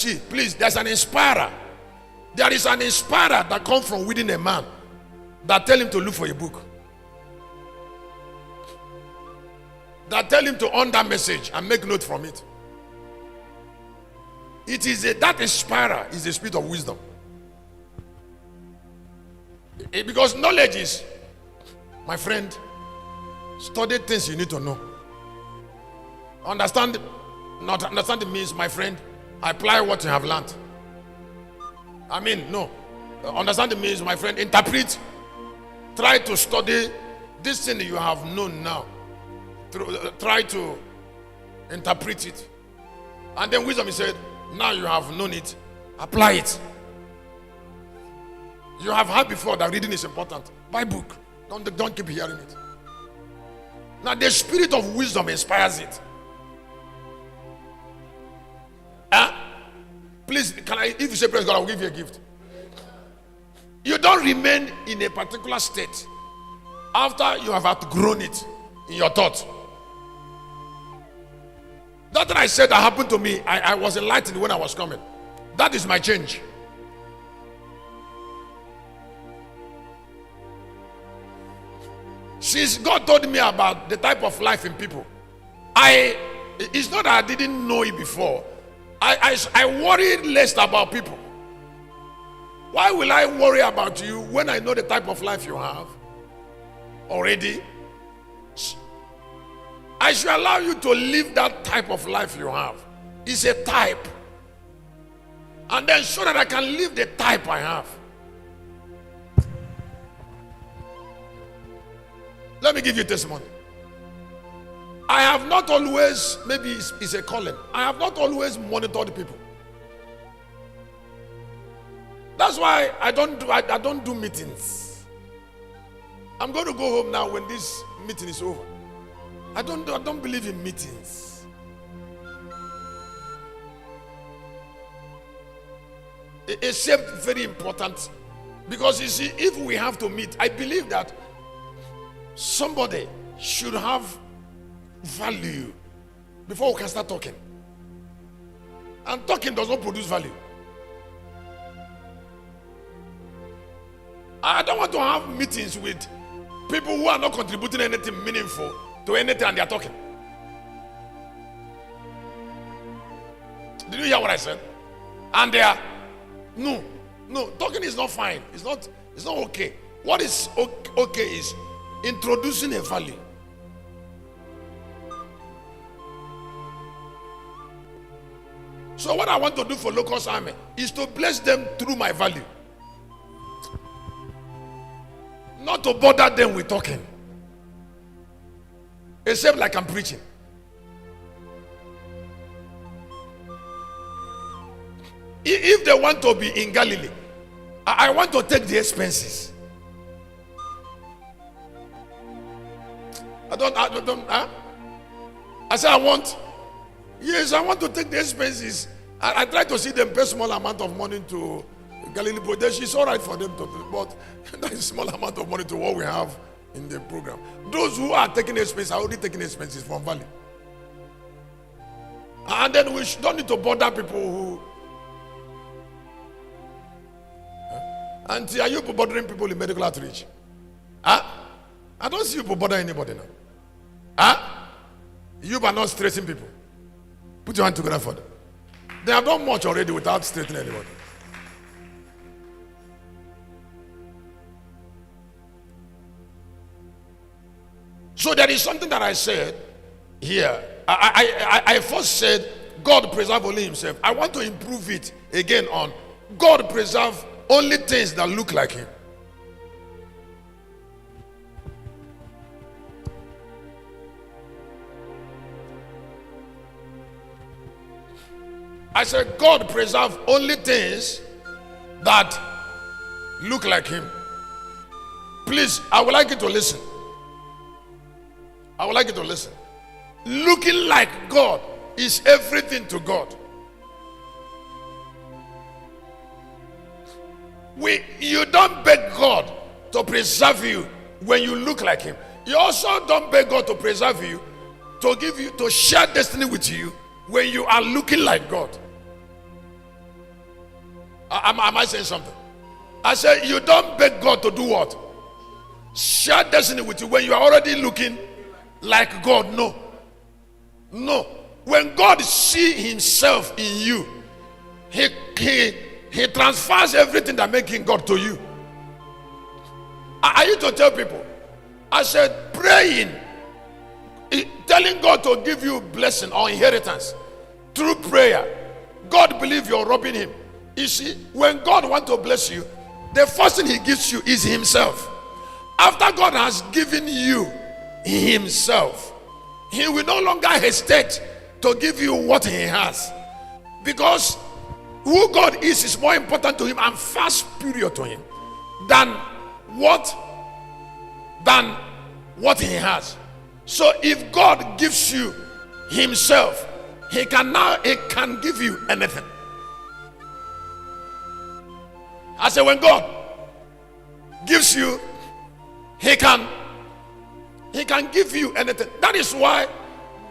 See, please, there's an inspirer. There is an inspirer that comes from within a man that tell him to look for a book. That tell him to on that message and make note from it. It is that inspirer is the spirit of wisdom. Because knowledge is, my friend, study things you need to know. Understand, not understanding means, my friend, apply what you have learned. I mean, no. Understanding means, my friend, interpret. Try to study this thing you have known now. Try to interpret it. And then wisdom, he said, now you have known it, apply it. You have heard before that reading is important. Buy book. Don't keep hearing it. Now the spirit of wisdom inspires it. Please, if you say praise God, I will give you a gift. You don't remain in a particular state after you have outgrown it in your thought. That I said that happened to me, I was enlightened when I was coming. That is my change. Since God told me about the type of life in people, it's not that I didn't know it before. I worried less about people. Why will I worry about you when I know the type of life you have already? I should allow you to live that type of life you have. It's a type. And then so that I can live the type I have. Let me give you testimony. I have not always, maybe it's a calling, I have not always monitored people. That's why I don't do meetings. I'm going to go home now when this meeting is over. I don't believe in meetings. It's very important, because you see, if we have to meet, I believe that somebody should have value before we can start talking. And talking does not produce value. I don't want to have meetings with people who are not contributing anything meaningful to anything and they are talking. Did you hear what I said? And they are no, talking is not fine. It's not okay. What is okay is introducing a value. So what I want to do for Locust Army is to bless them through my value. Not to bother them with talking. Except like I'm preaching. If they want to be in Galilee, I want to take the expenses. I said I want to take the expenses. I try to see them pay small amount of money to Galilee Production. It's all right for them to pay, but that is small amount of money to what we have in the program. Those who are taking expenses are already taking expenses from Valley. And then we don't need to bother people who. Auntie, are you bothering people in medical outreach? I don't see you bother anybody now. You are not stressing people. Put your hand together for them. They have done much already without stressing anybody. So there is something that I said here. I first said God preserve only himself. I want to improve it again on God preserve only things that look like him. I said God preserve only things that look like him. Please, I would like you to listen. I would like you to listen. Looking like God is everything to God. You don't beg God to preserve you when you look like him. You also don't beg God to preserve you, to give you, to share destiny with you when you are looking like God. Am I saying something? I say you don't beg God to do what? Share destiny with you when you are already looking like God. No. No. When God sees himself in you, he transfers everything that makes him God to you. I used to tell people, I said praying, telling God to give you blessing or inheritance through prayer, God believes you're robbing him. You see, when God wants to bless you, the first thing he gives you is himself. After God has given you himself, he will no longer hesitate to give you what he has, because who God is more important to him and far superior to him than what he has. So if God gives you himself, he can give you anything. I say when God gives you, he can give you anything. That is why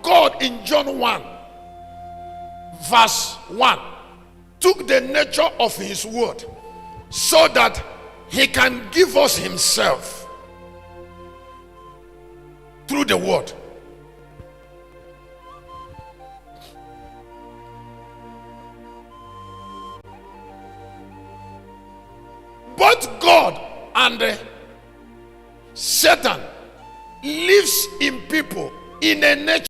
God in John 1 verse 1 took the nature of his word so that he can give us himself through the word. Both God and Satan lives in people in a nature